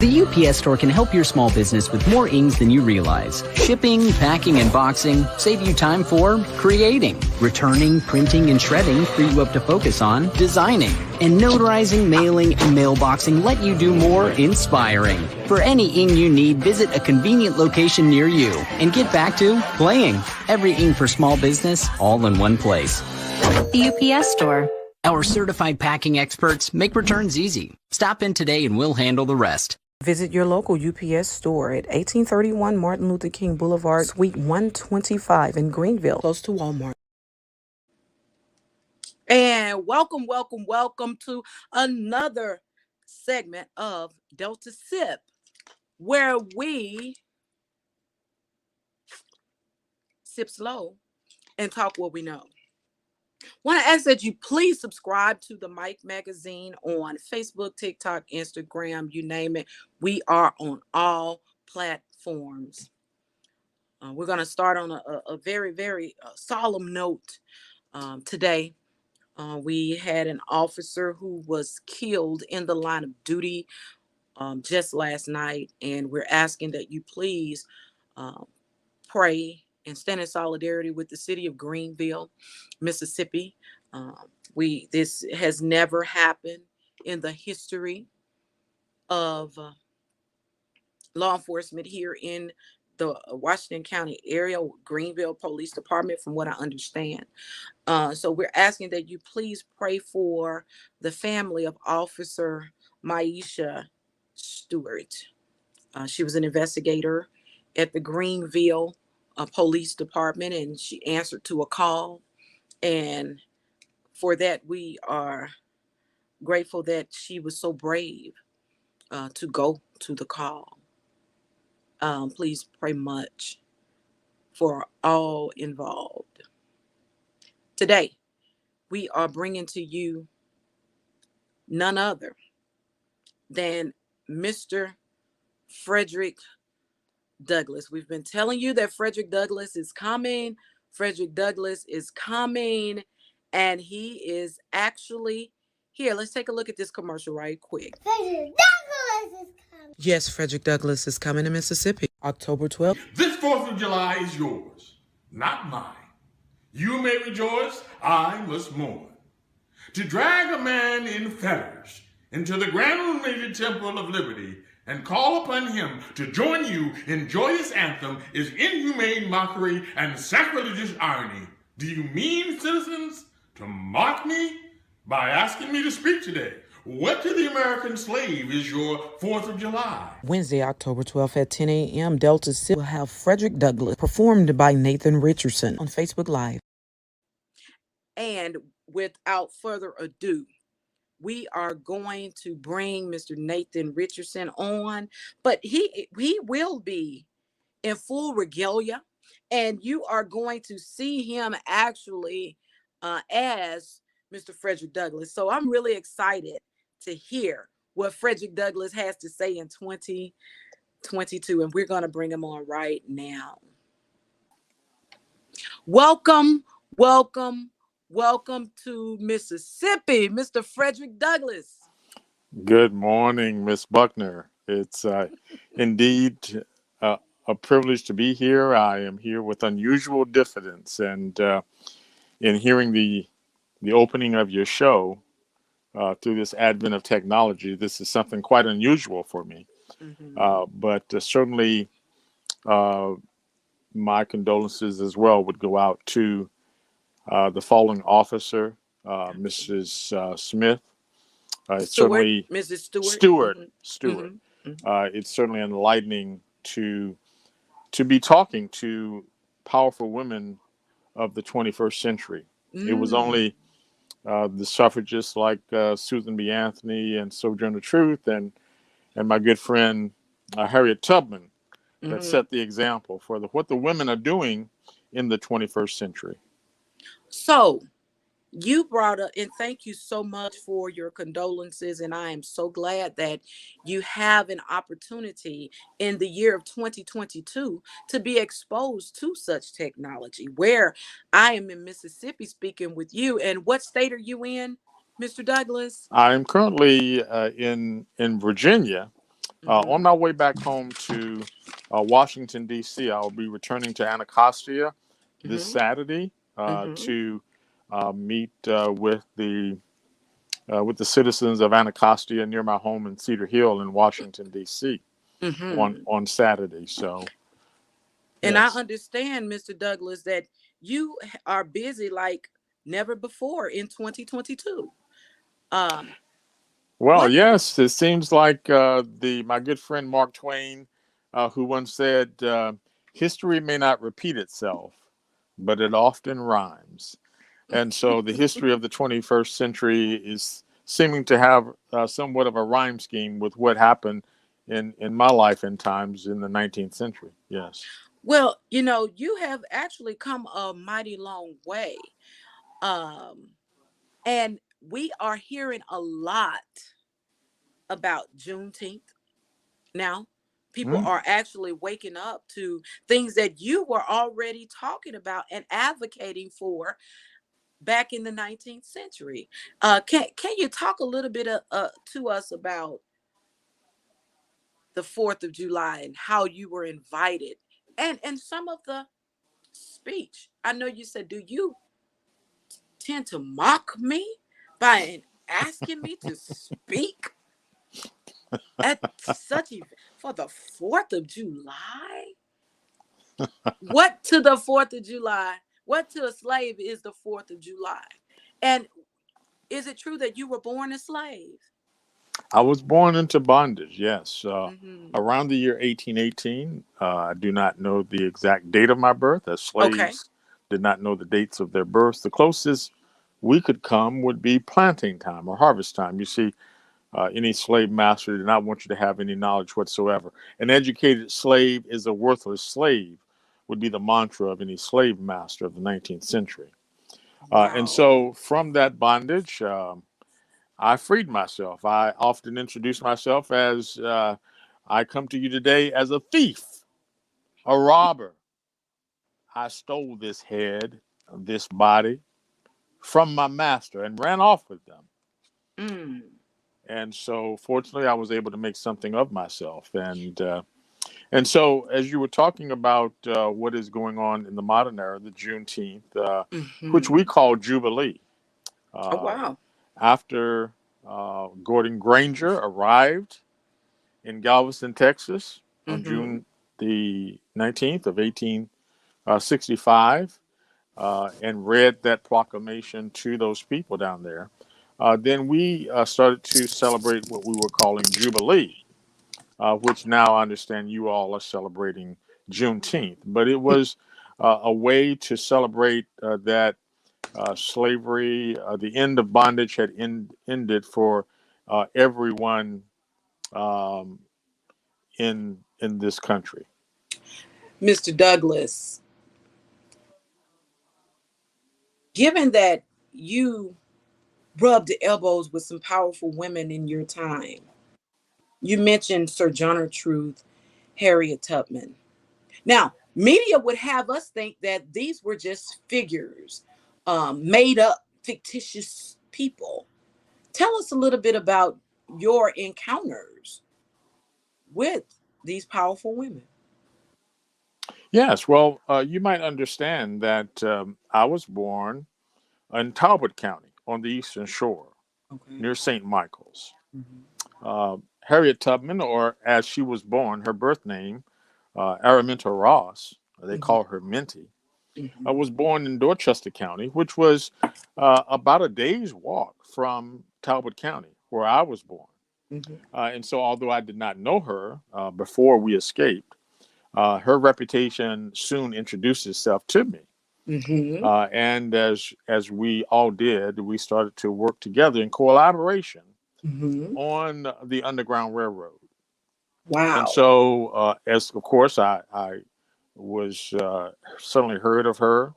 The UPS Store can help your small business with more ings than you realize. Shipping, packing, and boxing save you time for creating. Returning, printing, and shredding free you up to focus on designing. And notarizing, mailing, and mailboxing let you do more inspiring. For any ing you need, visit a convenient location near you and get back to playing. Every ing for small business, all in one place. The UPS Store. Our certified packing experts make returns easy. Stop in today and we'll handle the rest. Visit your local UPS store at 1831 Martin Luther King Boulevard, Suite 125 in Greenville, close to Walmart. And welcome to another segment of Delta Sip, where we sip slow and talk what we know. Want to ask that you please subscribe to the Mike Magazine on Facebook, TikTok, Instagram, you name it. We are on all platforms. We're going to start on a very, very solemn note today. We had an officer who was killed in the line of duty just last night, and we're asking that you please pray and stand in solidarity with the city of Greenville, Mississippi. This has never happened in the history of law enforcement here in the Washington County area, Greenville Police Department, from what I understand. So we're asking that you please pray for the family of Officer Maisha Stewart. She was an investigator at the Greenville Police Department, and she answered to a call. And for that, we are grateful that she was so brave to go to the call. Please pray much for all involved. Today, we are bringing to you none other than Mr. Frederick Douglass. We've been telling you that Frederick Douglass is coming. Frederick Douglass is coming, and he is actually here. Let's take a look at this commercial right quick. Frederick Douglass is coming. Yes, Frederick Douglass is coming to Mississippi, October 12th. This 4th of July is yours, not mine. You may rejoice, I must mourn. To drag a man in fetters into the grand illuminated temple of liberty and call upon him to join you in joyous anthem is inhumane mockery and sacrilegious irony. Do you mean, citizens, to mock me by asking me to speak today? What to the American slave is your 4th of July? Wednesday, October 12th at 10 a.m., Delta Sip will have Frederick Douglass performed by Nathan Richardson on Facebook Live. And without further ado, we are going to bring Mr. Nathan Richardson on, but he will be in full regalia, and you are going to see him actually as Mr. Frederick Douglass. So I'm really excited to hear what Frederick Douglass has to say in 2022, and we're going to bring him on right now. Welcome to Mississippi, Mr. Frederick Douglass. Good morning, Miss Buckner. It's indeed a privilege to be here. I am here with unusual diffidence, and in hearing the opening of your show through this advent of technology, this is something quite unusual for me. Mm-hmm. But certainly my condolences as well would go out to the fallen officer, Mrs. Smith. It's certainly Mrs. Stewart. Stewart. Mm-hmm. Stewart. Mm-hmm. It's certainly enlightening to be talking to powerful women of the 21st century. Mm. It was only the suffragists like Susan B. Anthony and Sojourner Truth and my good friend Harriet Tubman that set the example for what the women are doing in the 21st century. So you brought up, and thank you so much for your condolences. And I am so glad that you have an opportunity in the year of 2022 to be exposed to such technology, where I am in Mississippi speaking with you. And what state are you in, Mr. Douglass? I'm currently in Virginia, On my way back home to Washington, D.C., I'll be returning to Anacostia this Saturday to meet with the citizens of Anacostia near my home in Cedar Hill in Washington, D.C. On Saturday. So, And I yes. understand, Mr. Douglas, that you are busy like never before in 2022. Um, Well, what? yes, it seems like my good friend Mark Twain, who once said, "History may not repeat itself, but it often rhymes." And so, the history of the 21st century is seeming to have somewhat of a rhyme scheme with what happened in my life and times in the 19th century. Yes. Well, you have actually come a mighty long way. Um, and we are hearing a lot about Juneteenth now. People Mm. are actually waking up to things that you were already talking about and advocating for back in the 19th century. Can you talk a little bit to us about the 4th of July and how you were invited and some of the speech? I know you said, do you tend to mock me by asking me to speak at such event for the 4th of July? What to the 4th of July? What to a slave is the 4th of July? And is it true that you were born a slave? I was born into bondage, yes. Mm-hmm. Around the year 1818. I do not know the exact date of my birth, as Okay. slaves did not know the dates of their births. The closest we could come would be planting time or harvest time. You see, any slave master did not want you to have any knowledge whatsoever. An educated slave is a worthless slave, would be the mantra of any slave master of the 19th century. And Wow. so, from that bondage, I freed myself. I often introduce myself as I come to you today as a thief, a robber. I stole this head, this body from my master and ran off with them. Mm. And so, fortunately, I was able to make something of myself. And so, as you were talking about what is going on in the modern era, the Juneteenth, which we Mm-hmm. call Jubilee, Oh, uh, wow. after Gordon Granger arrived in Galveston, Texas, on Mm-hmm. June the 19th of 1865, and read that proclamation to those people down there. Then we started to celebrate what we were calling Jubilee, which now I understand you all are celebrating Juneteenth. But it was a way to celebrate that slavery, the end of bondage had ended for everyone um, in this country. Mr. Douglas, given that you rubbed elbows with some powerful women in your time, you mentioned Sojourner Truth, Harriet Tubman. Now, media would have us think that these were just figures, made up, fictitious people. Tell us a little bit about your encounters with these powerful women. Yes, well, you might understand that I was born in Talbot County on the Eastern Shore Okay. near St. Michael's. Mm-hmm. Harriet Tubman, or as she was born, her birth name, Araminta Ross, they Mm-hmm. call her Minty, Mm-hmm. was born in Dorchester County, which was about a day's walk from Talbot County, where I was born. Mm-hmm. And so, although I did not know her before we escaped, her reputation soon introduced itself to me. Mm-hmm. And as we all did, we started to work together in collaboration Mm-hmm. on the Underground Railroad. And Wow. so, as of course, I was certainly heard of her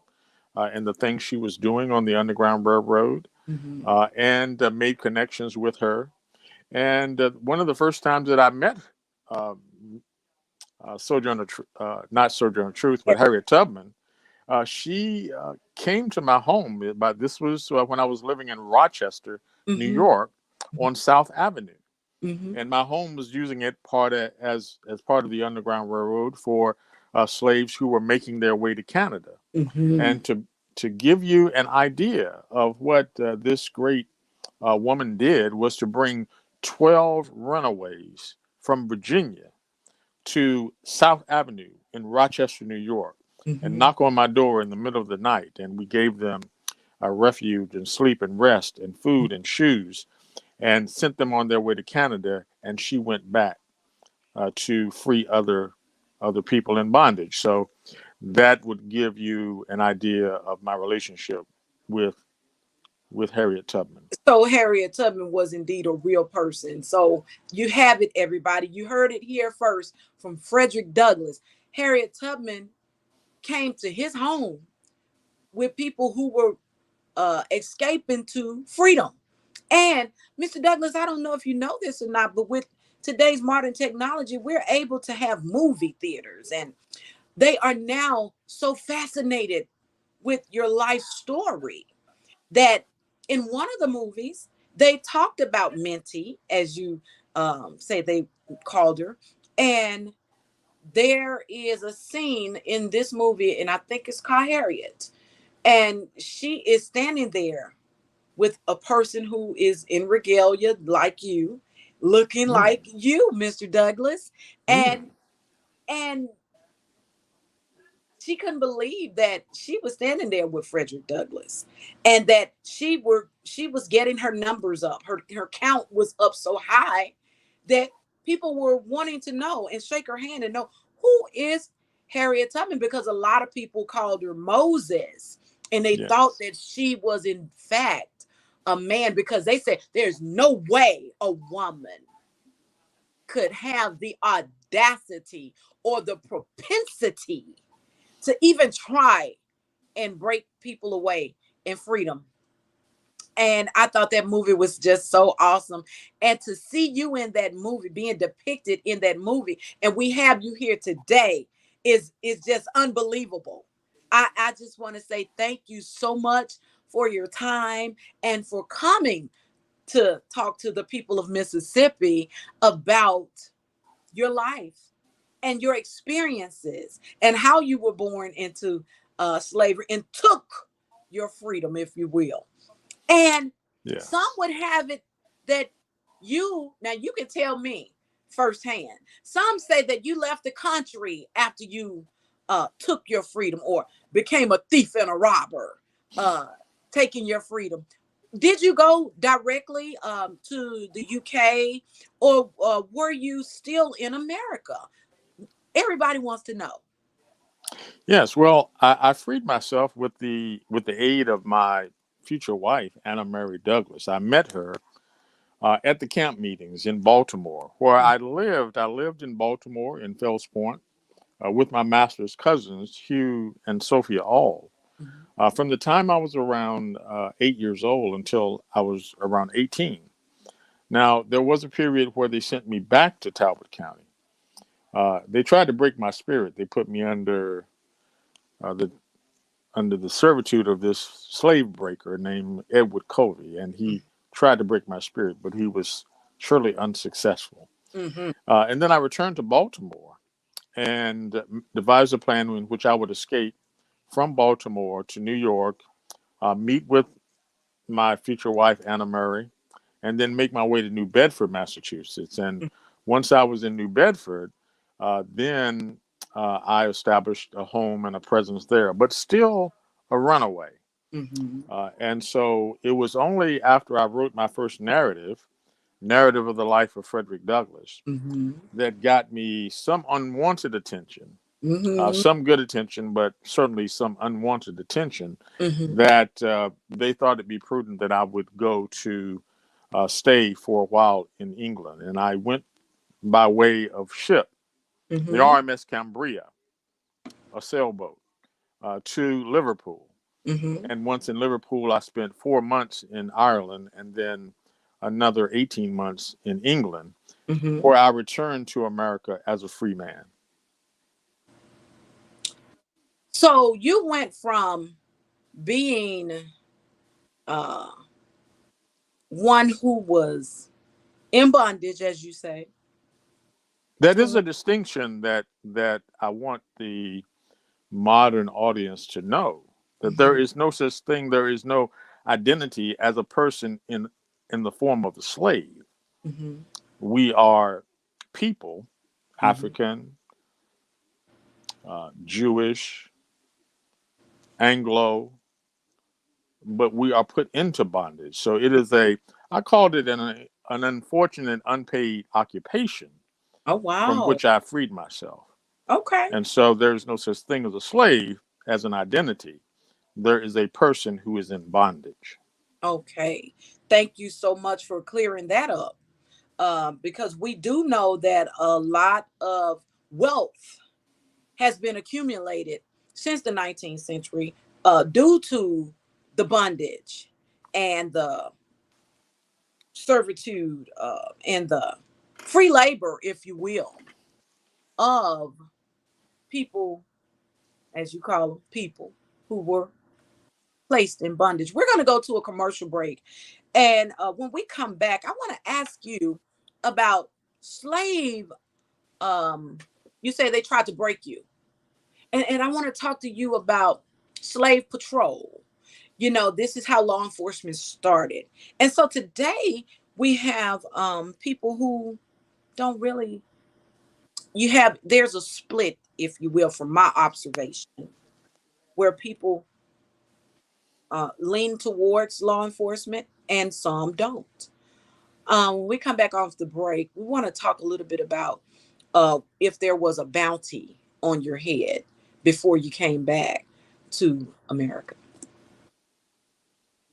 and the things she was doing on the Underground Railroad, Mm-hmm. and made connections with her. And one of the first times that I met uh, not Sojourner Truth, but Harriet Tubman, she came to my home. But this was when I was living in Rochester, New Mm-hmm. York, on South Avenue. Mm-hmm. and my home was using it as part of the Underground Railroad for slaves who were making their way to Canada. Mm-hmm. And to give you an idea of what this great woman did was to bring 12 runaways from Virginia to South Avenue in Rochester, New York, and Mm-hmm. knock on my door in the middle of the night. And we gave them a refuge and sleep and rest and food and shoes, and sent them on their way to Canada. And she went back to free other people in bondage. So that would give you an idea of my relationship with Harriet Tubman. So Harriet Tubman was indeed a real person. So you have it, everybody. You heard it here first from Frederick Douglass. Harriet Tubman came to his home with people who were escaping to freedom. And Mr. Douglas, I don't know if you know this or not, but with today's modern technology, we're able to have movie theaters, and they are now so fascinated with your life story that in one of the movies, they talked about Minty, as you say they called her. And there is a scene in this movie, and I think it's called Harriet. And she is standing there with a person who is in regalia like you, looking Mm, like you, Mr. Douglas. mm, And she couldn't believe that she was standing there with Frederick Douglass, and that she was getting her numbers up. Her count was up so high that people were wanting to know and shake her hand and know who is Harriet Tubman, because a lot of people called her Moses, and they thought yes. that she was in fact a man, because they said there's no way a woman could have the audacity or the propensity to even try and break people away in freedom. And I thought that movie was just so awesome. And to see you in that movie, being depicted in that movie, and we have you here today, is just unbelievable. I just want to say thank you so much for your time and for coming to talk to the people of Mississippi about your life and your experiences and how you were born into slavery and took your freedom, if you will. And some Yes. would have it that now you can tell me firsthand. Some say that you left the country after you took your freedom, or became a thief and a robber, uh, taking your freedom. Did you go directly to the UK, or were you still in America? Everybody wants to know. Yes. Well, I freed myself with the aid of my future wife, Anna Mary Douglas. I met her at the camp meetings in Baltimore, where I lived. I lived in Baltimore in Fells Point with my master's cousins, Hugh and Sophia All. Mhm. From the time I was around 8 years old until I was around 18. Now, there was a period where they sent me back to Talbot County. They tried to break my spirit. They put me uh, the under the servitude of this slave breaker named Edward Covey, and he tried to break my spirit, but he was surely unsuccessful. Mm-hmm. And then I returned to Baltimore and devised a plan in which I would escape from Baltimore to New York, meet with my future wife, Anna Murray, and then make my way to New Bedford, Massachusetts. And once I was in New Bedford, then I established a home and a presence there, but still a runaway. Mm-hmm. And so it was only after I wrote my first narrative of the life of Frederick Douglass, Mm-hmm. that got me some unwanted attention, Mm-hmm. some good attention, but certainly some unwanted attention, Mm-hmm. that they thought it'd be prudent that I would go to stay for a while in England. And I went by way of ship, the Mm-hmm. RMS Cambria, a sailboat, to Liverpool. Mm-hmm. And once in Liverpool, I spent 4 months in Ireland and then another 18 months in England, Mm-hmm. where I returned to America as a free man. So you went from being uh, one who was in bondage, as you say. That is a distinction that I want the modern audience to know, that there is no such thing, there is no identity as a person in the form of a slave. Mm-hmm. We are people, Mm-hmm. African, Jewish, Anglo, but we are put into bondage. So it is I called it an unfortunate unpaid occupation Oh, from wow. which I freed myself. Okay. And so there's no such thing as a slave as an identity. There is a person who is in bondage. Okay. Thank you so much for clearing that up. Because we do know that a lot of wealth has been accumulated since the 19th century due to the bondage and the servitude and the free labor, if you will, of people, as you call them, people who were placed in bondage. We're going to go to a commercial break. And when we come back, I want to ask you about slave. Um, you say they tried to break you. And I want to talk to you about slave patrol. You know, this is how law enforcement started. And so today we have people who don't really, there's a split, if you will, from my observation, where people lean towards law enforcement and some don't. When we come back off the break, we want to talk a little bit about if there was a bounty on your head before you came back to America.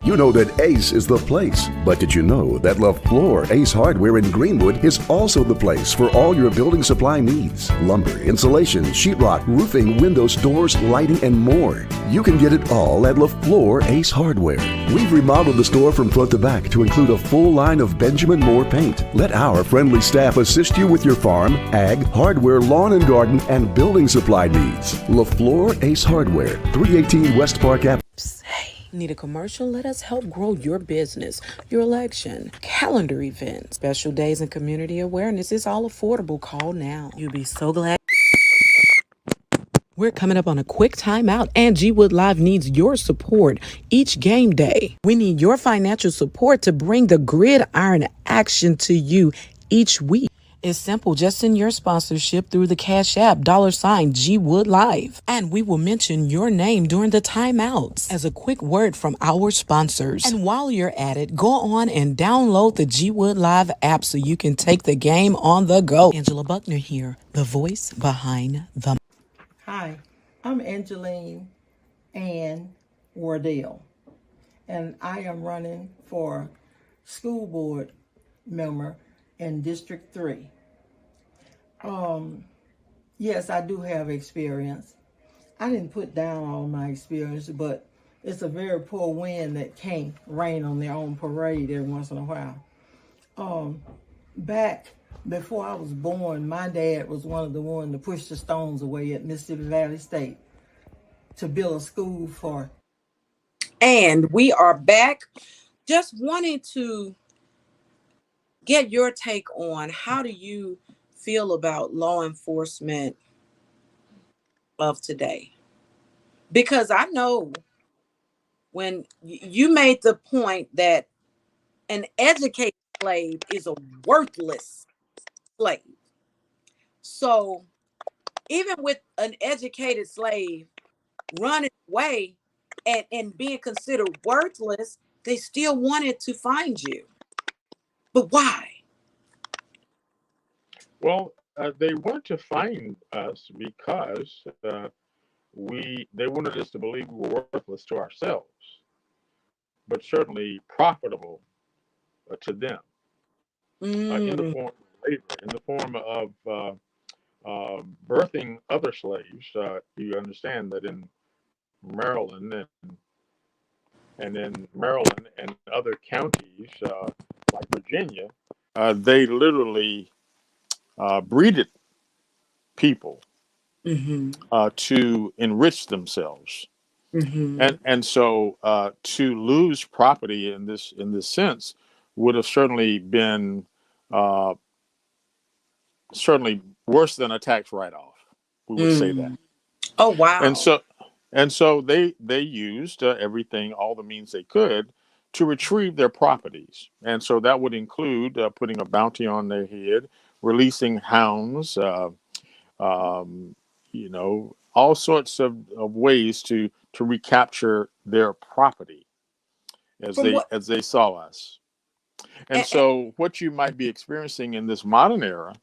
You know that Ace is the place, but did you know that LaFleur Ace Hardware in Greenwood is also the place for all your building supply needs? Lumber, insulation, sheetrock, roofing, windows, doors, lighting, and more. You can get it all at LaFleur Ace Hardware. We've remodeled the store from front to back to include a full line of Benjamin Moore paint. Let our friendly staff assist you with your farm, ag, hardware, lawn and garden, and building supply needs. LaFleur Ace Hardware, 318 West Park Avenue. Need a commercial? Let us help grow your business, your election, calendar events, special days, and community awareness. It's all affordable. Call now. You'll be so glad. We're coming up on a quick timeout, and G Wood Live needs your support each game day. We need your financial support to bring the gridiron action to you each week. It's simple. Just send your sponsorship through the Cash App, $G Wood Live. And we will mention your name during the timeouts as a quick word from our sponsors. And while you're at it, go on and download the G Wood Live app so you can take the game on the go. Angela Buckner here, the voice behind the... Hi, I'm Angeline Ann Wardell, and I am running for school board member in District 3. Yes, I do have experience. I didn't put down all my experience, but it's a very poor wind that can't rain on their own parade every once in a while. Back before I was born, my dad was one of the ones to push the stones away at Mississippi Valley State to build a school for. And we are back. Just wanting to get your take on how do you feel about law enforcement of today? Because I know when you made the point that an educated slave is a worthless slave. So even with an educated slave running away and being considered worthless, they still wanted to find you. But why? Well, they wanted to find us because they wanted us to believe we were worthless to ourselves, but certainly profitable to them in the form of labor, in the form of birthing other slaves. You understand that in Maryland and in Maryland and other counties like Virginia, they literally breeded people to enrich themselves. And so to lose property in this sense would have certainly been uh, certainly worse than a tax write-off. We would say that. Mm. Oh, And wow. so they used everything, all the means they could to retrieve their properties. And so that would include putting a bounty on their head, releasing hounds, um, all sorts of ways to recapture their property From what? as they saw us. And And, so what you might be experiencing in this modern era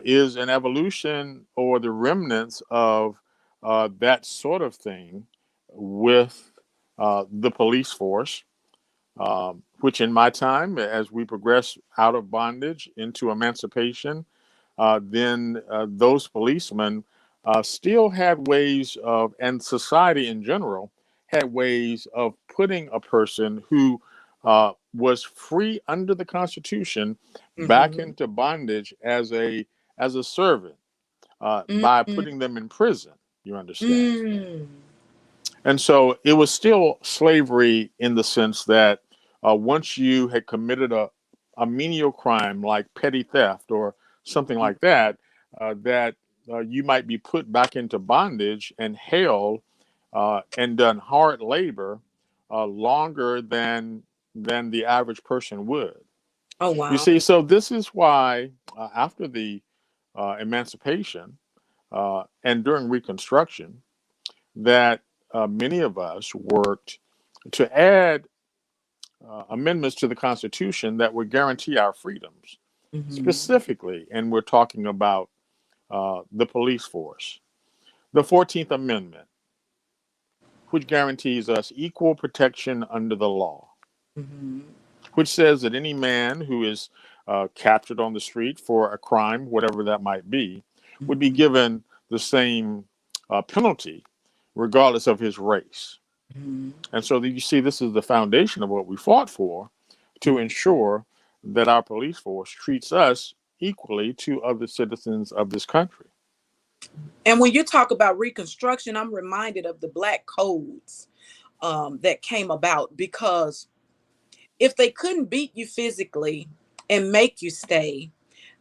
is an evolution or the remnants of that sort of thing with the police force, which in my time, as we progress out of bondage into emancipation, then those policemen still had ways of, and society in general had ways of putting a person who was free under the Constitution back mm-hmm. into bondage as a servant by Mm-hmm. putting them in prison. You understand? Mm. And so it was still slavery in the sense that once you had committed a menial crime like petty theft or something like that, that you might be put back into bondage and held and done hard labor longer than the average person would. Oh, You wow. see, so this is why after the emancipation and during Reconstruction, that many of us worked to add amendments to the Constitution that would guarantee our freedoms, Mm-hmm. specifically, and we're talking about the police force. The 14th Amendment, which guarantees us equal protection under the law, Mm-hmm. which says that any man who is captured on the street for a crime, whatever that might be, would be Mm-hmm. given the same penalty, regardless of his race. Mm-hmm. And so you see, this is the foundation of what we fought for to ensure that our police force treats us equally to other citizens of this country. And when you talk about Reconstruction, I'm reminded of the Black codes that came about because if they couldn't beat you physically and make you stay,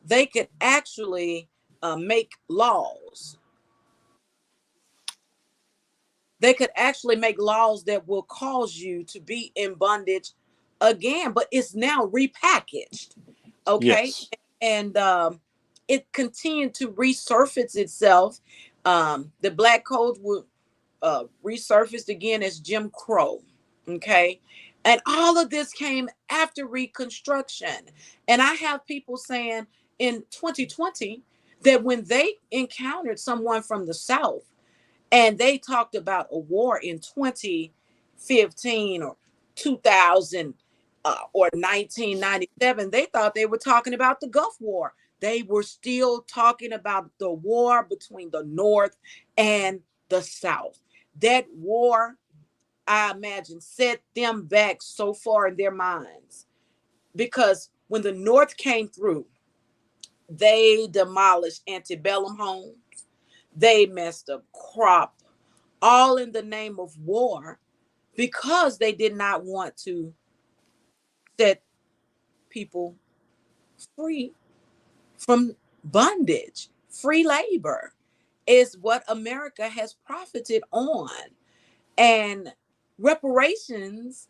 they could actually make laws. They could actually make laws that will cause you to be in bondage again, but it's now repackaged. Okay. Yes. And it continued to resurface itself. The Black codes were resurfaced again as Jim Crow. Okay. And all of this came after Reconstruction. And I have people saying in 2020 that when they encountered someone from the South and they talked about a war in 2015 or 2000 or 1997, they thought they were talking about the Gulf War. They were still talking about the war between the North and the South. That war, I imagine, set them back so far in their minds because when the North came through, they demolished antebellum homes, they messed up crop, all in the name of war because they did not want to set people free from bondage. Free labor is what America has profited on. And reparations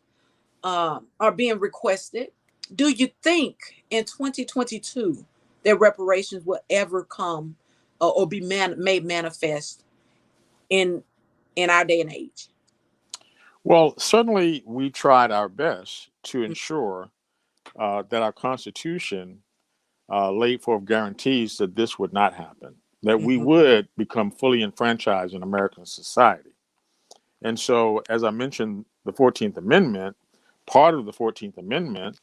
are being requested. Do you think in 2022 that reparations will ever come or be made manifest in our day and age? Well, certainly we tried our best to ensure that our Constitution laid forth guarantees that this would not happen, that we Mm-hmm. would become fully enfranchised in American society. And so, as I mentioned, the 14th Amendment, part of the 14th Amendment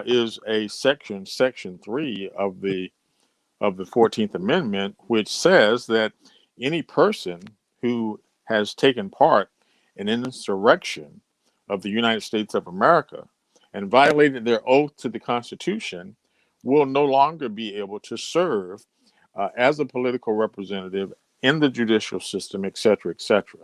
is a section 3 of the 14th Amendment, which says that any person who has taken part in an insurrection of the United States of America and violated their oath to the Constitution will no longer be able to serve as a political representative in the judicial system, et cetera, et cetera.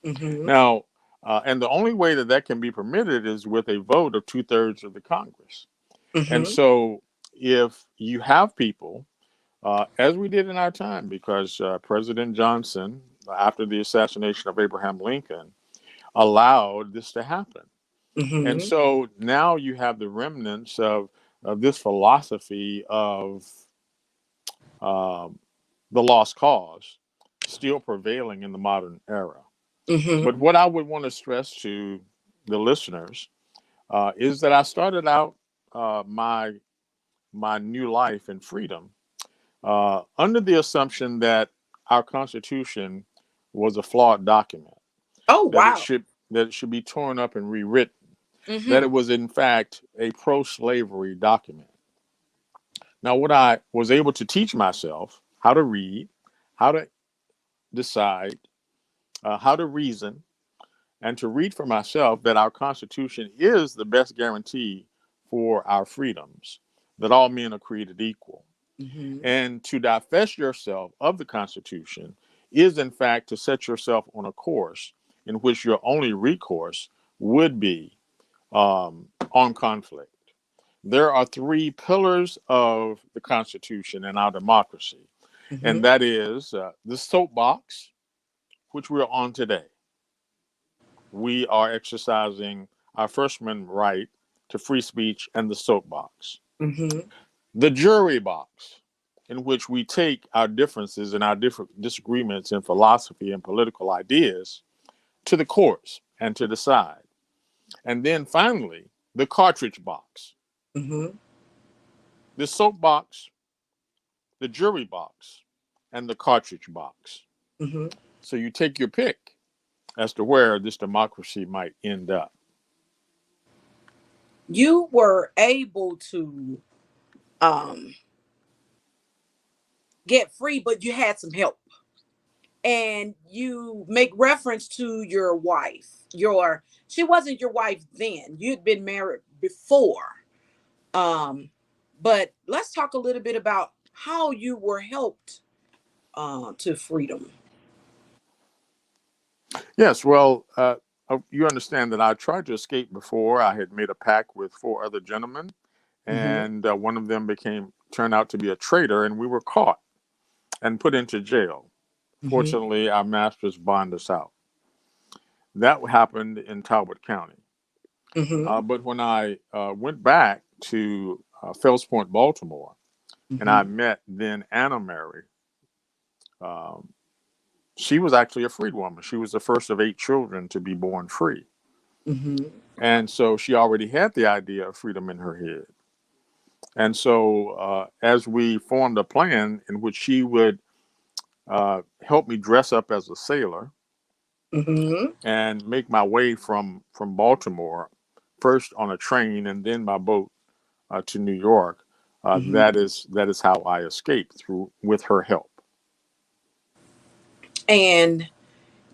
Mm-hmm. Now, and the only way that that can be permitted is with a vote of 2/3 of the Congress. And Mm-hmm. so if you have people, as we did in our time, because President Johnson, after the assassination of Abraham Lincoln, allowed this to happen. And Mm-hmm. so now you have the remnants of this philosophy of um, the lost cause still prevailing in the modern era. Mm-hmm. But what I would want to stress to the listeners is that I started out my new life and freedom under the assumption that our Constitution was a flawed document, Oh, that wow. it should be torn up and rewritten, that Mm-hmm. it was in fact a pro-slavery document. Now, what I was able to teach myself how to read, how to decide, how to reason, and to read for myself that our Constitution is the best guarantee for our freedoms, that all men are created equal. Mm-hmm. And to divest yourself of the Constitution is, in fact, to set yourself on a course in which your only recourse would be on conflict. There are three pillars of the Constitution and our democracy, Mm-hmm. and that is the soapbox, which we're on today. We are exercising our First Amendment right to free speech and the soapbox. Mm-hmm. The jury box, in which we take our differences and our different disagreements in philosophy and political ideas to the courts and to decide. And then finally, the cartridge box, Mm-hmm. the soapbox, the jury box, and the cartridge box. Mm-hmm. So you take your pick as to where this democracy might end up. You were able to um get free, but you had some help. And you make reference to your wife. She wasn't your wife then. You'd been married before. Um, but let's talk a little bit about how you were helped to freedom. Yes, well, you understand that I tried to escape before. I had made a pact with four other gentlemen, Mm-hmm. and one of them turned out to be a traitor, and we were caught and put into jail. Mm-hmm. Fortunately, our masters bond us out. That happened in Talbot County. Mm-hmm. But when I went back to Fells Point, Baltimore, and I Mm-hmm. met then Anna Mary, um, she was actually a freed woman. She was the first of 8 children to be born free. Mm-hmm. And so she already had the idea of freedom in her head. And so as we formed a plan in which she would help me dress up as a sailor Mm-hmm. and make my way from Baltimore, first on a train and then by boat to New York, Mm-hmm. that is how I escaped through with her help. And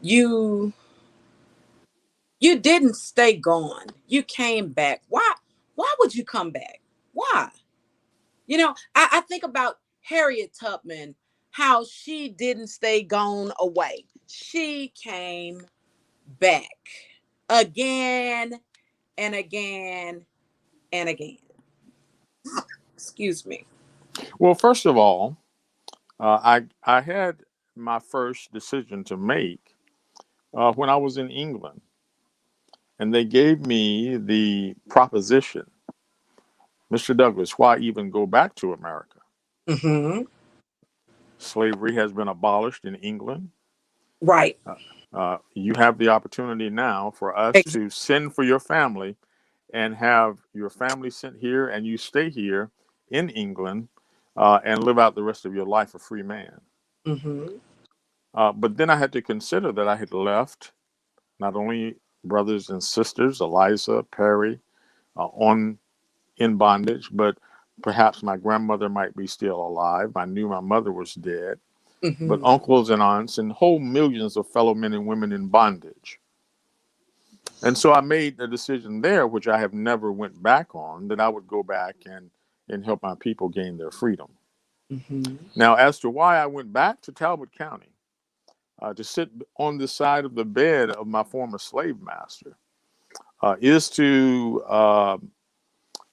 you you didn't stay gone. You came back. Why would you come back? Why? I think about Harriet Tubman, how she didn't stay gone away. She came back again and again and again. Excuse me. Well, first of all, I had my first decision to make when I was in England, and they gave me the proposition, Mr. Douglas, why even go back to America? Mm-hmm. Slavery has been abolished in England. Right. You have the opportunity now for us Ex- to send for your family and have your family sent here, and you stay here in England and live out the rest of your life a free man. mm-hmm. But then I had to consider that I had left not only brothers and sisters, Eliza, Perry, on in bondage, but perhaps my grandmother might be still alive. I knew my mother was dead, but Mm-hmm. uncles and aunts and whole millions of fellow men and women in bondage. And so I made a decision there, which I have never went back on, that I would go back and help my people gain their freedom. Mm-hmm. Now, as to why I went back to Talbot County to sit on the side of the bed of my former slave master is to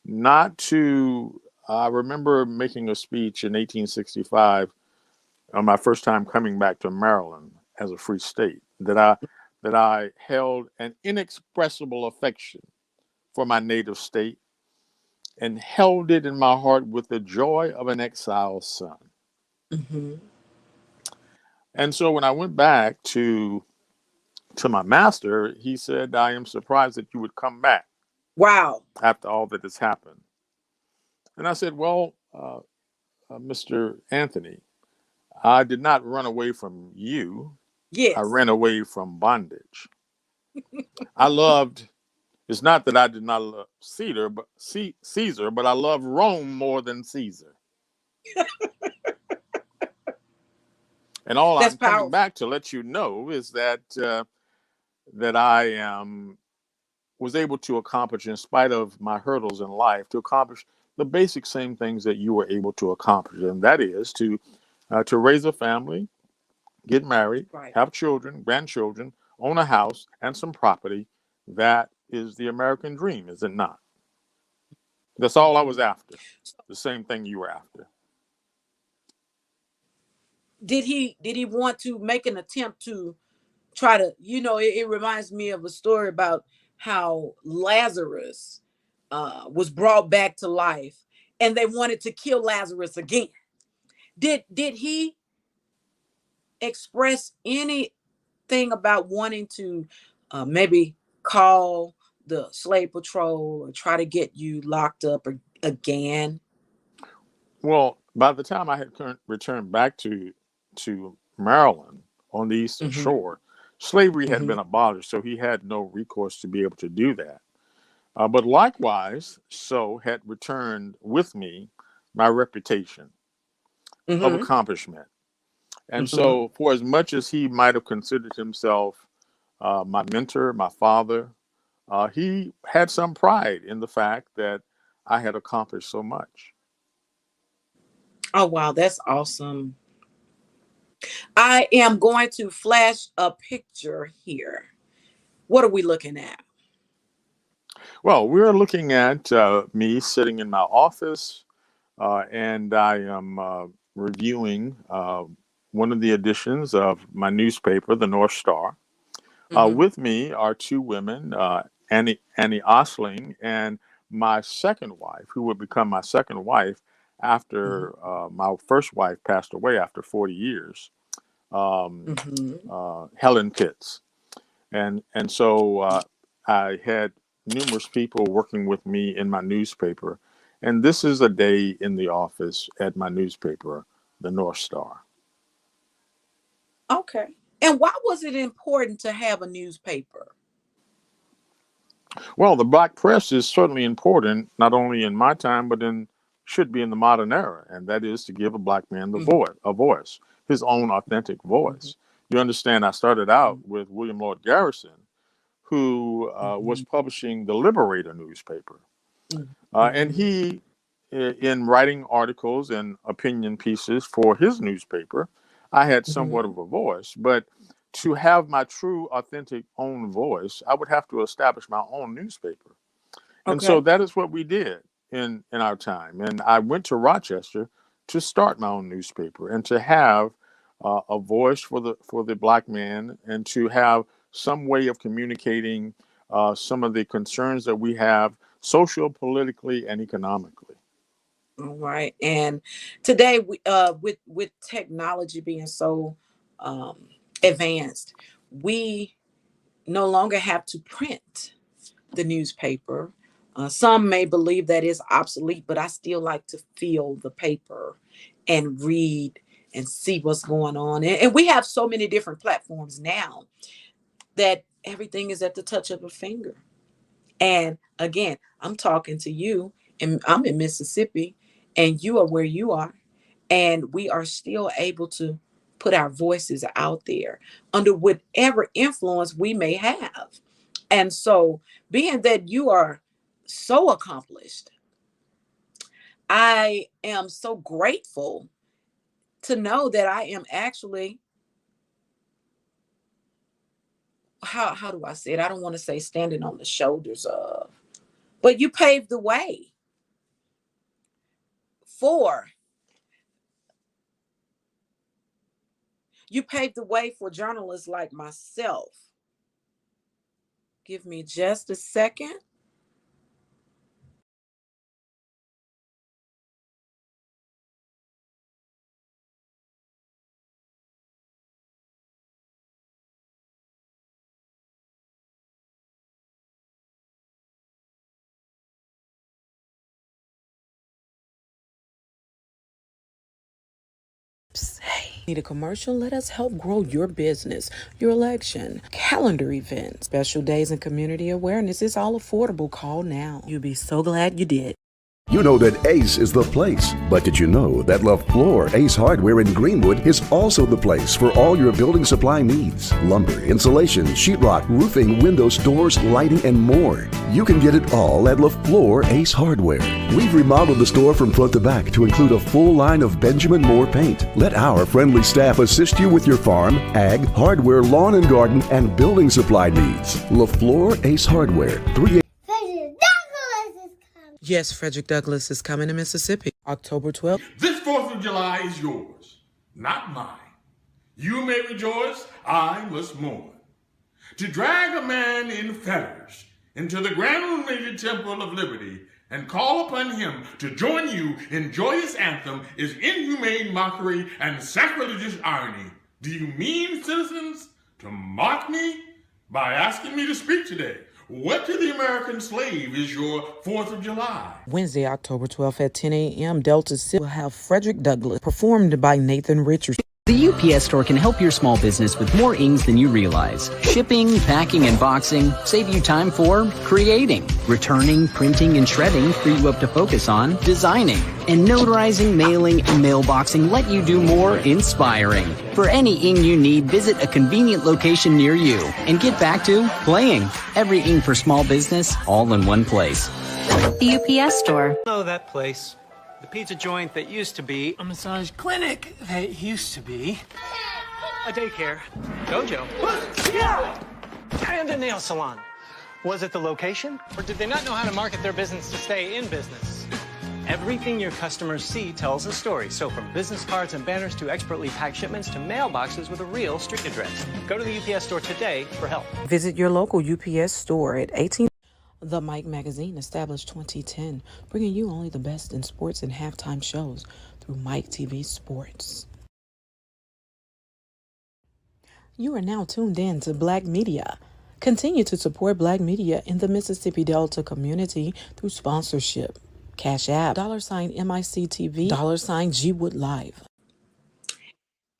not to I remember making a speech in 1865 on my first time coming back to Maryland as a free state that I held an inexpressible affection for my native state and held it in my heart with the joy of an exiled son. Hmm. And so when I went back to my master, he said, "I am surprised that you would come back Wow. after all that has happened." And I said, "Well, Mr. Anthony, I did not run away from you. I Yes. ran away from bondage. I loved. It's not that I did not love Caesar, but I love Rome more than Caesar. And all That's I'm coming powerful. back to let you know is that I was able to accomplish, in spite of my hurdles in life, to accomplish the basic same things that you were able to accomplish, and that is to raise a family, get married, Right. have children, grandchildren, own a house and some property. That is the American dream, is it not? That's all I Hmm. was after. So The same thing you were after. did he want to make an attempt to try to, it reminds me of a story about how Lazarus was brought back to life and they wanted to kill Lazarus again. Did he express anything about wanting to maybe call the slave patrol or try to get you locked up again? Well, by the time I had returned back to Maryland on the Eastern Hmm. Shore, slavery had Hmm. been abolished, so he had no recourse to be able to do that. But likewise, so had returned with me my reputation of Hmm. accomplishment. And Hmm. so, for as much as he might have considered himself my mentor, my father, he had some pride in the fact that I had accomplished so much. Oh, wow, that's awesome. I am going to flash a picture here. What are we looking at? Well, we're looking at me sitting in my office, and I am reviewing one of the editions of my newspaper, the North Star. Hmm. With me are two women, Annie Osling and my second wife, who would become my second wife Hmm. after my first wife passed away after 40 years, Hmm. Helen Pitts. And so I had numerous people working with me in my newspaper, and this is a day in the office at my newspaper, the North Star. Okay. And why was it important to have a newspaper? Well, the black press is certainly important, not only in my time, but in should be in the modern era, and that is to give a black man Hmm. a voice, his own authentic Hmm. voice. You understand? I started out with William Lloyd Garrison, who was Hmm. publishing the Liberator newspaper. And Hmm. he, in writing articles and opinion pieces for his newspaper, I had somewhat Hmm. of a voice. But to have my true, authentic own voice, I would have to establish my own newspaper. And so Okay. that is what we did in our time. And I went to Rochester to start my own newspaper and to have a voice for the black man and to have some way of communicating some of the concerns that we have social, politically, and economically. All right. And today, with technology being so um, advanced, we no longer have to print the newspaper. Some may believe that is obsolete, but I still like to feel the paper and read and see what's going on. And we have so many different platforms now that everything is at the touch of a finger. And again, I'm talking to you, and I'm in Mississippi, and you are where you are, and we are still able to put our voices out there under whatever influence we may have. And so, being that you are so accomplished, I am so grateful to know that I am actually, how do I say it? I don't want to say standing on the shoulders of, but you paved the way 4, you paved the way for journalists like myself. Give me just a second. Hey, need a commercial? Let us help grow your business, your election, calendar events, special days, and community awareness. It's all affordable. Call now. You'll be so glad you did. You know that Ace is the place, but did you know that LaFleur Ace Hardware in Greenwood is also the place for all your building supply needs? Lumber, insulation, sheetrock, roofing, windows, doors, lighting, and more. You can get it all at LaFleur Ace Hardware. We've remodeled the store from front to back to include a full line of Benjamin Moore paint. Let our friendly staff assist you with your farm, ag, hardware, lawn and garden, and building supply needs. LaFleur Ace Hardware, 3 Yes, Frederick Douglass is coming to Mississippi, October 12th. This 4th of July is yours, not mine. You may rejoice, I must mourn. To drag a man in fetters into the grand illuminated temple of liberty and call upon him to join you in joyous anthem is inhumane mockery and sacrilegious irony. Do you mean, citizens, to mock me by asking me to speak today? What to the American slave is your 4th of July? Wednesday, October 12th at 10 a.m., Delta City will have Frederick Douglass, performed by Nathan Richardson. The UPS store can help your small business with more ings than you realize. Shipping, packing, and boxing save you time for creating. Returning, printing, and shredding free you up to focus on designing. And notarizing, mailing, and mailboxing let you do more inspiring. For any ing you need, visit a convenient location near you and get back to playing. Every ing for small business, all in one place. The UPS store. Know that place. The pizza joint that used to be a massage clinic that used to be a daycare, dojo, and a nail salon. Was it the location, or did they not know how to market their business to stay in business? Everything your customers see tells a story. So from business cards and banners to expertly packed shipments to mailboxes with a real street address. Go to the UPS store today for help. Visit your local UPS store at 18. The Mike Magazine, established 2010, bringing you only the best in sports and halftime shows through Mike TV Sports. You are now tuned in to Black Media. Continue to support Black Media in the Mississippi Delta community through sponsorship. Cash App, $MICTV, $G Wood Live.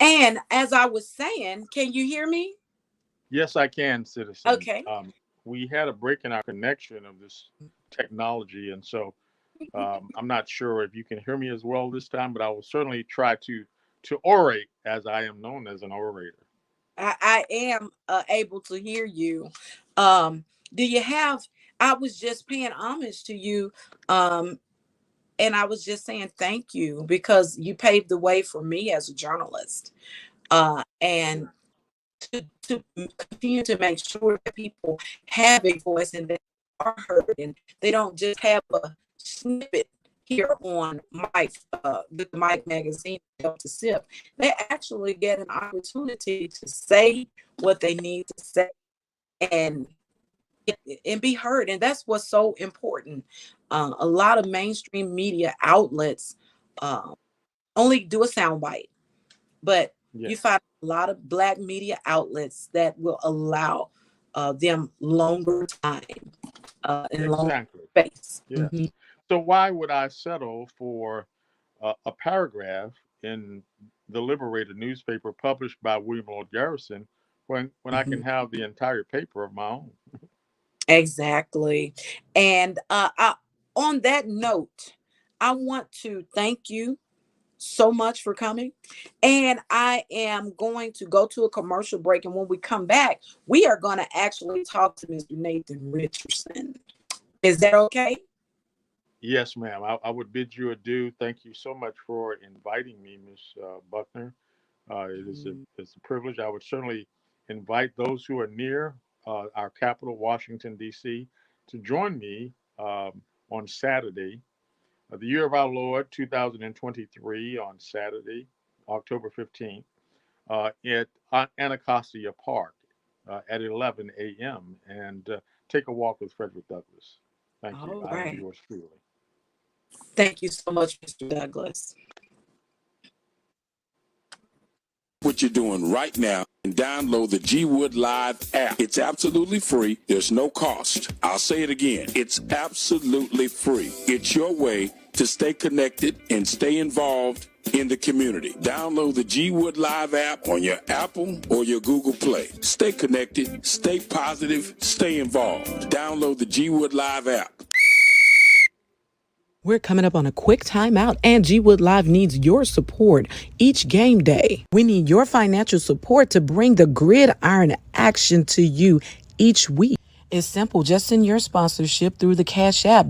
And as I was saying, can you hear me? Yes, I can, citizen. Okay. We had a break in our connection of this technology, and so I'm not sure if you can hear me as well this time, but I will certainly try to orate, as I am known as an orator. I am able to hear you. Do you have? I was just paying homage to you, and I was just saying thank you because you paved the way for me as a journalist, and to continue to make sure that people have a voice and they are heard and they don't just have a snippet here on the Mike Magazine to sip. They actually get an opportunity to say what they need to say and be heard. And that's what's so important. A lot of mainstream media outlets only do a soundbite, but you find a lot of Black media outlets that will allow them longer time and longer space. Yes. Mm-hmm. So why would I settle for a paragraph in the Liberator newspaper published by William Lord Garrison when I can have the entire paper of my own? Exactly. And on that note, I want to thank you so much for coming. And I am going to go to a commercial break. And when we come back, we are going to actually talk to Mr. Nathan Richardson. Is that okay? Yes, ma'am. I would bid you adieu. Thank you so much for inviting me, Ms. Buckner. It's a privilege. I would certainly invite those who are near our capital, Washington, D.C., to join me on Saturday The year of our Lord 2023 on Saturday, October 15th, at Anacostia Park at 11 a.m. and take a walk with Frederick Douglass. Thank you. All I am right. yours truly. Thank you so much, Mr. Douglas. What you're doing right now and download the G Wood Live app. It's absolutely free. There's no cost. I'll say it again. It's absolutely free. It's your way to stay connected and stay involved in the community. Download the G Wood Live app on your Apple or your Google Play. Stay connected, stay positive, stay involved. Download the G Wood Live app. We're coming up on a quick timeout, and G Wood Live needs your support each game day. We need your financial support to bring the gridiron action to you each week. It's simple. Just send your sponsorship through the Cash App,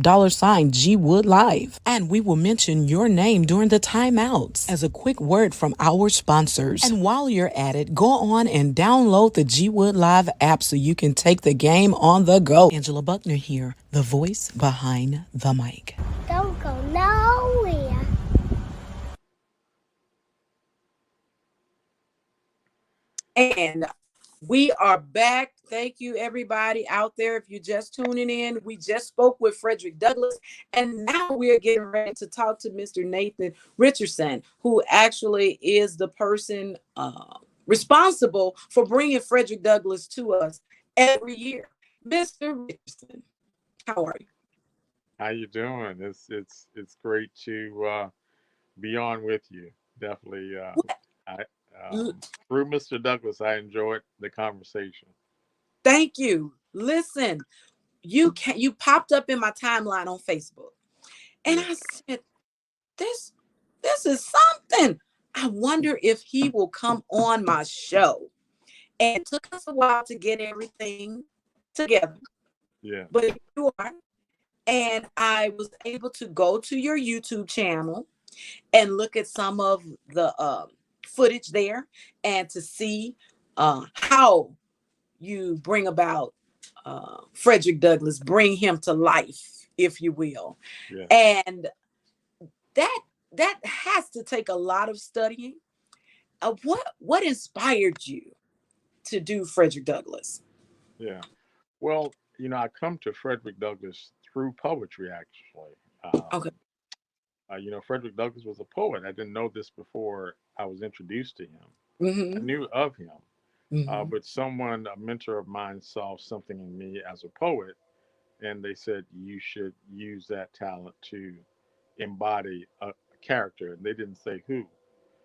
$G Wood Live. And we will mention your name during the timeouts as a quick word from our sponsors. And while you're at it, go on and download the G Wood Live app so you can take the game on the go. Angela Buckner here, the voice behind the mic. Don't go nowhere. And we are back. Thank you, everybody out there. If you're just tuning in, we just spoke with Frederick Douglass, and now we're getting ready to talk to Mr. Nathan Richardson, who actually is the person responsible for bringing Frederick Douglass to us every year. Mr. Richardson, how are you? How you doing? It's great to be on with you. Definitely. I through Mr. Douglas, I enjoyed the conversation. Thank you. Listen, you popped up in my timeline on Facebook, and I said, this is something. I wonder if he will come on my show. And it took us a while to get everything together. Yeah. But you are. And I was able to go to your YouTube channel and look at some of the footage there and to see how you bring about Frederick Douglass, bring him to life, if you will. Yeah. And that has to take a lot of studying. What inspired you to do Frederick Douglass? Yeah. Well, I come to Frederick Douglass through poetry, actually. Okay. Frederick Douglass was a poet. I didn't know this before I was introduced to him. Mm-hmm. I knew of him. Mm-hmm. But a mentor of mine, saw something in me as a poet, and they said, you should use that talent to embody a character. And they didn't say who.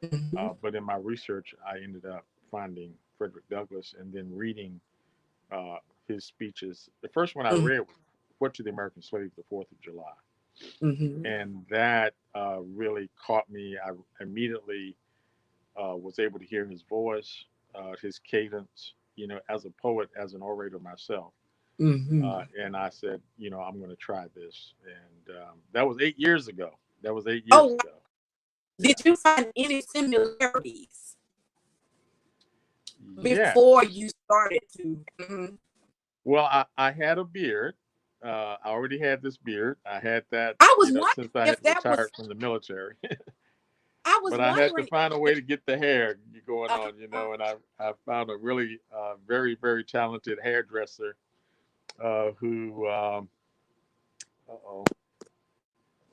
Mm-hmm. But in my research, I ended up finding Frederick Douglass and then reading his speeches. The first one I read was What to the American Slave, the 4th of July. Mm-hmm. And that really caught me. I immediately was able to hear his voice, his cadence, as a poet, as an orator myself. Mm-hmm. And I said, I'm going to try this. And that was 8 years ago. Oh, Ago. did you find any similarities Yeah. before you started to? Mm-hmm. Well, I had a beard. I already had this beard. I had that I was wondering since I had if that retired was. from the military. I was But I had to wondering. find a way to get the hair going on, and I found a really very, very talented hairdresser who, uh-oh,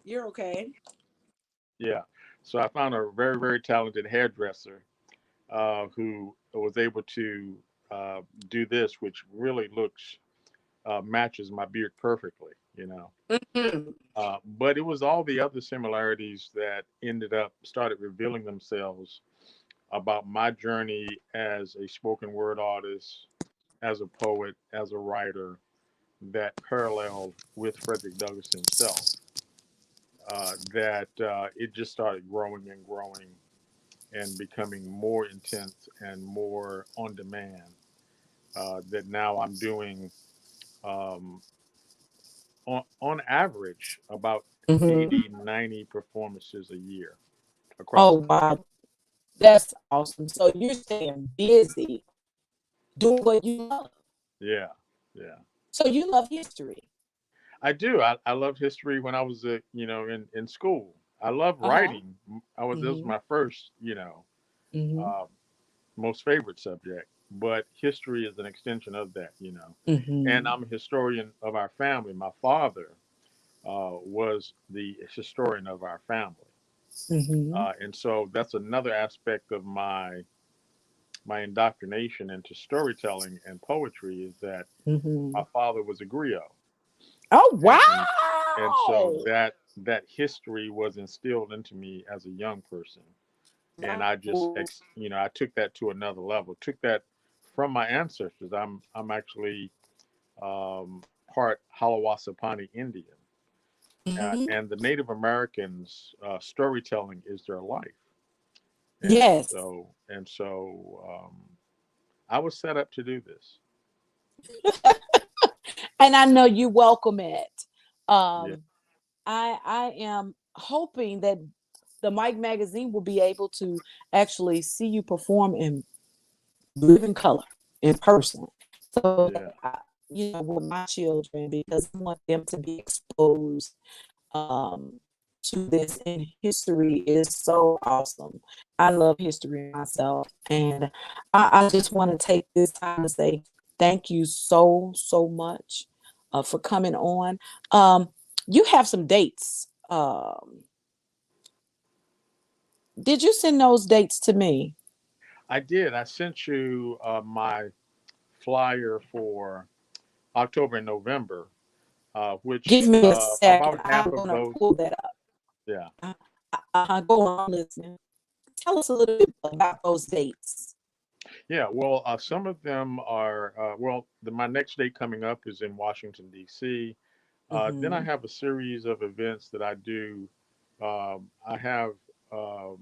You're okay. yeah. So I found a very, very talented hairdresser who was able to do this, which really matches my beard perfectly, Mm-hmm. But it was all the other similarities that started revealing themselves about my journey as a spoken word artist, as a poet, as a writer, that paralleled with Frederick Douglass himself. That it just started growing and growing and becoming more intense and more on demand. That now I'm doing, um, on average, about Mm-hmm. 80, 90 performances a year across Oh, the country. wow. That's awesome. So you're staying busy doing what you love. Yeah, yeah. So you love history. I do. I loved history when I was, in school. I love Uh-huh. writing. That was Mm-hmm. my first, Mm-hmm. uh, most favorite subject. But history is an extension of that, And Mm-hmm. I'm a historian of our family. My father was the historian of our family, Mm-hmm. and so that's another aspect of my indoctrination into storytelling and poetry is that Mm-hmm. my father was a griot, Oh and so wow. that history was instilled into me as a young person, and I just I took that to another level, took that from my ancestors. I'm actually part Halawasapani Indian, Mhm. and the Native Americans storytelling is their life, and Yes. I was set up to do this. And I know you welcome it. Yeah, Um, I am hoping that the Mike magazine will be able to actually see you perform in living color in person. So yeah, that with my children, because I want them to be exposed um to this, and history is so awesome. I love history myself, and I just want to take this time to say thank you so much for coming on. You have some dates. Did you send those dates to me? I did. I sent you my flyer for October and November, Give which me a second. about half I'm of gonna those. pull that up. Yeah, Go on, listening. Tell us a little bit about those dates. yeah. Well, some of them are. My next date coming up is in Washington D.C. Then I Mm-hmm. have a series of events that I do. I have um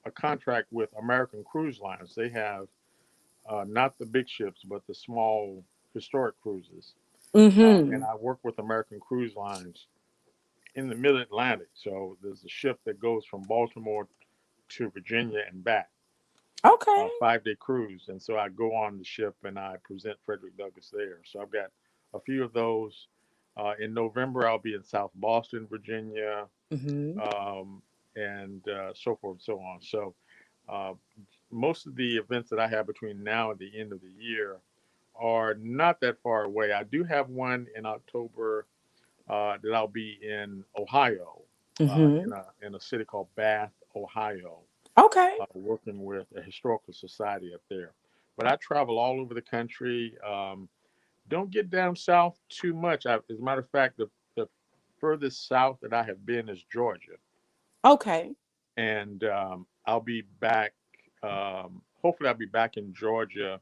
a contract with American Cruise Lines. They have not the big ships, but the small historic cruises. And Mm-hmm. I work with American Cruise Lines in the Mid Atlantic. So there's a ship that goes from Baltimore to Virginia and back, Okay. 5 day cruise. And so I go on the ship and I present Frederick Douglass there. So I've got a few of those. In November, I'll be in South Boston, Virginia, Mm-hmm. um, and so forth and so on. So uh, most of the events that I have between now and the end of the year are not that far away. I do have one in October that I'll be in Ohio, Mm-hmm. in a city called Bath, Ohio, Okay. working with a historical society up there. But I travel all over the country. Don't get down south too much. As a matter of fact, the furthest south that I have been is Georgia, Okay. and I'll be back. Hopefully, I'll be back in Georgia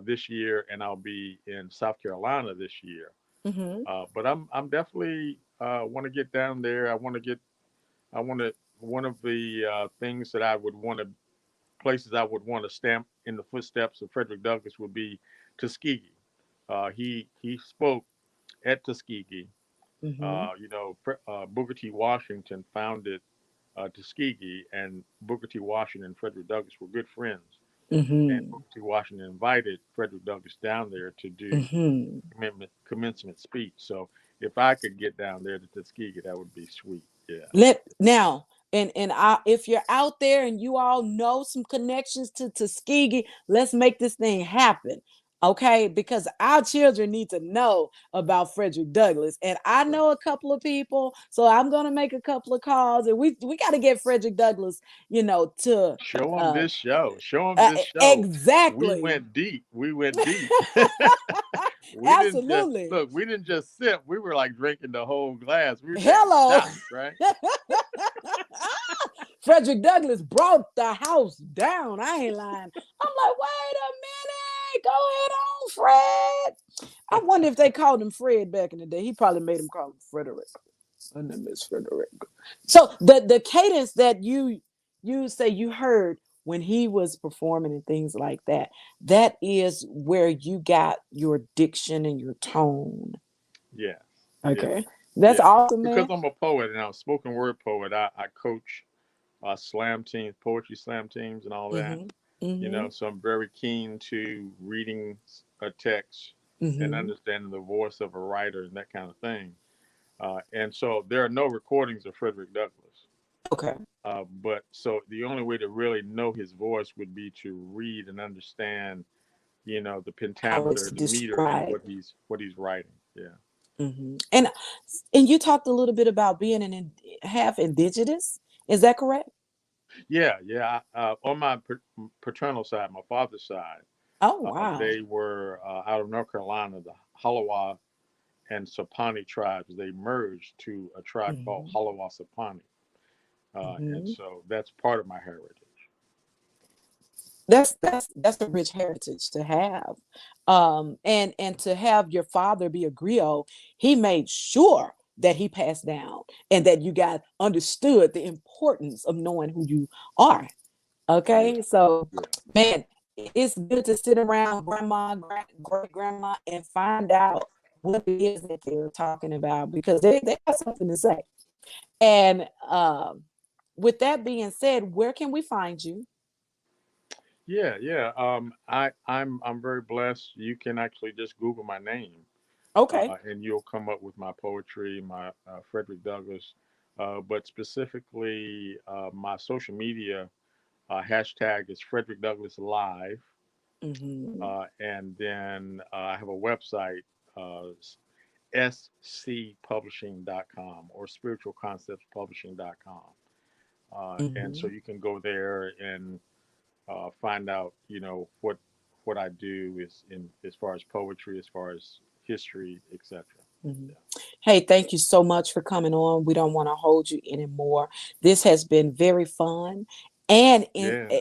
this year, and I'll be in South Carolina this year. Mm-hmm. But I'm definitely want to get down there. I want to one of the things that I would want to places I would want to stamp in the footsteps of Frederick Douglass would be Tuskegee. He spoke at Tuskegee. Mm-hmm. Booker T. Washington founded Tuskegee, and Booker T. Washington and Frederick Douglass were good friends. And Mm-hmm. Booker T. Washington invited Frederick Douglass down there to do Mm-hmm. commencement speech. So if I could get down there to Tuskegee, that would be sweet. Yeah. Let now and if you're out there and you all know some connections to Tuskegee, let's make this thing happen. Okay, because our children need to know about Frederick Douglass, and I Right. know a couple of people, so I'm gonna make a couple of calls, and we got to get Frederick Douglass, to Show them uh, this show. Show them this show. We exactly. went deep. We went deep. We didn't just Absolutely. look. We didn't just sip. We were like drinking the whole glass. We were taking Hello. shots, right? Frederick Douglass brought the house down. I ain't lying. I'm like, wait a minute. Go ahead on, Fred. I wonder if they called him Fred back in the day. He probably made him call him Frederick. My name is Frederick. So the cadence that you say you heard when he was performing and things like that, that is where you got your diction and your tone. Yes. Yes. Okay. That's Yeah. awesome, Because man. I'm a poet and I'm a spoken word poet. I coach slam teams, poetry slam teams, and all that. Mm-hmm. Mm-hmm. So I'm very keen to reading a text and Mm-hmm. understanding the voice of a writer and that kind of thing. And so there are no recordings of Frederick Douglass. Okay. But so the only way to really know his voice would be to read and understand, the How it's pentameter, the meter, and described. what he's writing. Yeah. Mm-hmm. And you talked a little bit about being half indigenous. Is that correct? Yeah, yeah. On my paternal side, my father's side, Oh, wow. they were out of North Carolina, the Halawa and Sapani tribes. They merged to a tribe called Mm-hmm. Halawa Sapani, and Mm-hmm. so that's part of my heritage. That's a rich heritage to have. And to have your father be a griot, he made sure that he passed down and that you got understood the importance of knowing who you are. Yeah, Okay, so yeah, man, it's good to sit around grandma, great grandma, and find out what it is that they're talking about because they got something to say. And with that being said, where can we find you? yeah, yeah. I'm very blessed. You can actually just Google my name, Okay. and you'll come up with my poetry, my Frederick Douglass, but specifically my social media hashtag is Frederick Douglass Live. Mm-hmm. And then I have a website, uh, scpublishing.com or spiritualconceptspublishing.com. And so Mm-hmm. you can go there and find out, what I do is in as far as poetry, as far as history, etc. Mm-hmm. Yeah. Hey, thank you so much for coming on. We don't want to hold you anymore. This has been very fun, and Yeah.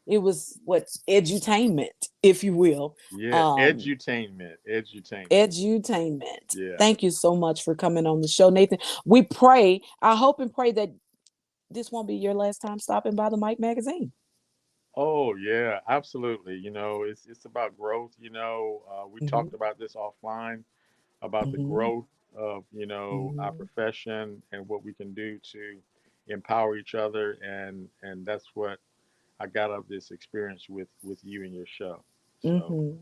it was what edutainment, if you will. Yeah. Um, Edutainment. Edutainment. edutainment. Yeah. Thank you so much for coming on the show, Nathan. We pray, I hope and pray that this won't be your last time stopping by the Mike magazine. Oh yeah, absolutely. It's about growth. We Mm-hmm. talked about this offline about the Mm-hmm. growth of our Mm-hmm. profession and what we can do to empower each other, and that's what I got out of this experience with you and your show. So Mm-hmm.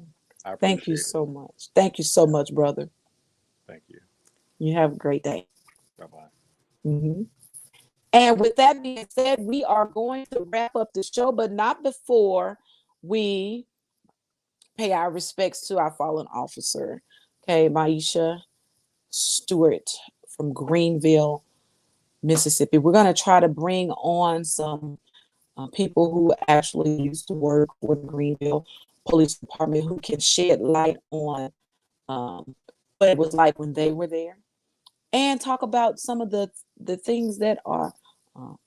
I Thank you appreciate it. so much. Thank you so Yeah, much, brother. thank you. You have a great day. Bye bye. Mm-hmm. And with that being said, we are going to wrap up the show, but not before we pay our respects to our fallen officer. Okay, Maisha Stewart from Greenville, Mississippi. We're going to try to bring on some people who actually used to work for the Greenville Police Department who can shed light on um, what it was like when they were there and talk about some of the things that are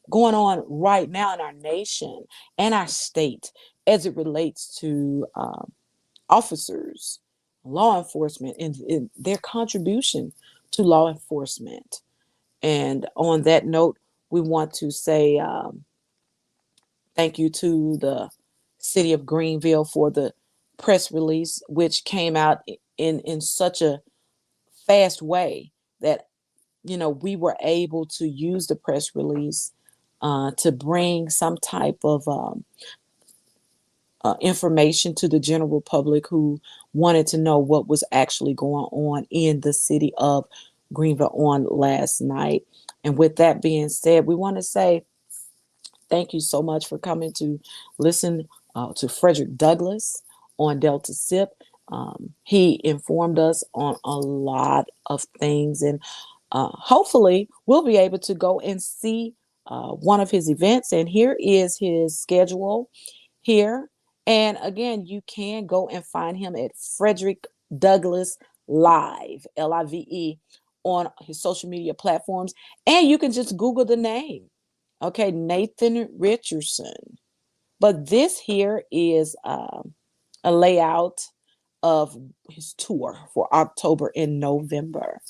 going on right now in our nation and our state as it relates to officers, law enforcement, and their contribution to law enforcement. And on that note, we want to say thank you to the city of Greenville for the press release, which came out in such a fast way that we were able to use the press release to bring some type of information to the general public who wanted to know what was actually going on in the city of Greenville on last night. And with that being said, we want to say thank you so much for coming to listen to Frederick Douglass on Delta SIP. He informed us on a lot of things, and hopefully, we'll be able to go and see one of his events. And here is his schedule here. And again, you can go and find him at Frederick Douglass Live, Live, on his social media platforms. And you can just Google the name. Okay, Nathan Richardson. But this here is a layout of his tour for October and November.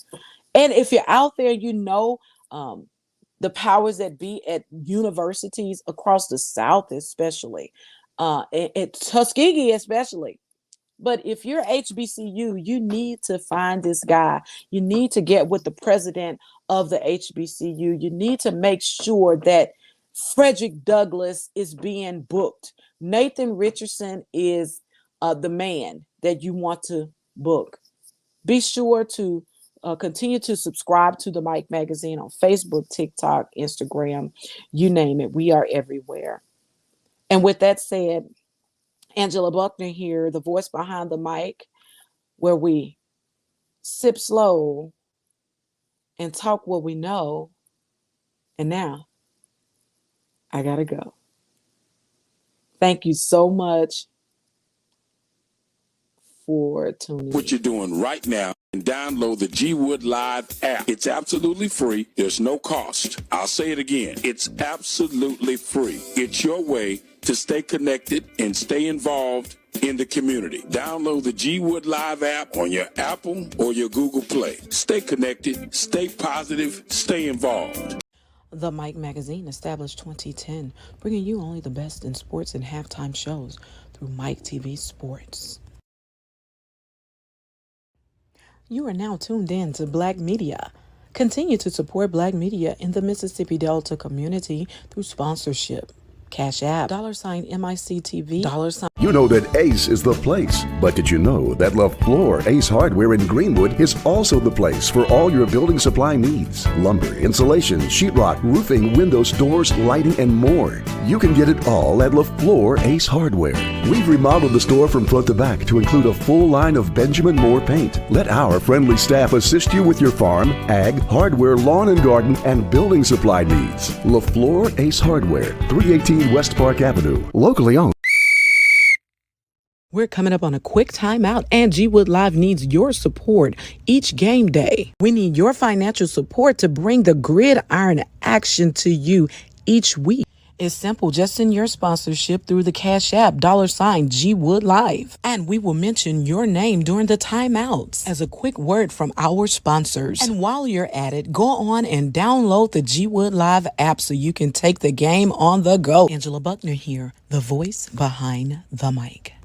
And if you're out there, um, the powers that be at universities across the South, especially, at Tuskegee, especially. But if you're HBCU, you need to find this guy. You need to get with the president of the HBCU. You need to make sure that Frederick Douglass is being booked. Nathan Richardson is the man that you want to book. Be sure to continue to subscribe to the Mike Magazine on Facebook, TikTok, Instagram, you name it. We are everywhere. And with that said, Angela Buckner here, the voice behind the mic, where we sip slow and talk what we know. And now I gotta go. Thank you so much for tuning What you're doing right now and download the G Wood Live app. It's absolutely free. There's no cost. I'll say it again. It's absolutely free. It's your way to stay connected and stay involved in the community. Download the G Wood Live app on your Apple or your Google Play. Stay connected, stay positive, stay involved. The Mike Magazine, established 2010, bringing you only the best in sports and halftime shows through Mike TV Sports. You are now tuned in to Black Media. Continue to support Black media in the Mississippi Delta community through sponsorship. Cash App, $MICTV, You know that Ace is the place, but did you know that Love Floor Ace Hardware in Greenwood is also the place for all your building supply needs? Lumber, insulation, sheetrock, roofing, windows, doors, lighting, and more. You can get it all at Love Floor Ace Hardware. We've remodeled the store from front to back to include a full line of Benjamin Moore paint. Let our friendly staff assist you with your farm, ag, hardware, lawn and garden, and building supply needs. Love Floor Ace Hardware, 318 West Park Avenue, locally owned. We're coming up on a quick timeout, and G Wood Live needs your support each game day. We need your financial support to bring the gridiron action to you each week. It's simple. Just send your sponsorship through the Cash App, $G Wood Live. And we will mention your name during the timeouts as a quick word from our sponsors. And while you're at it, go on and download the G Wood Live app so you can take the game on the go. Angela Buckner here, the voice behind the mic.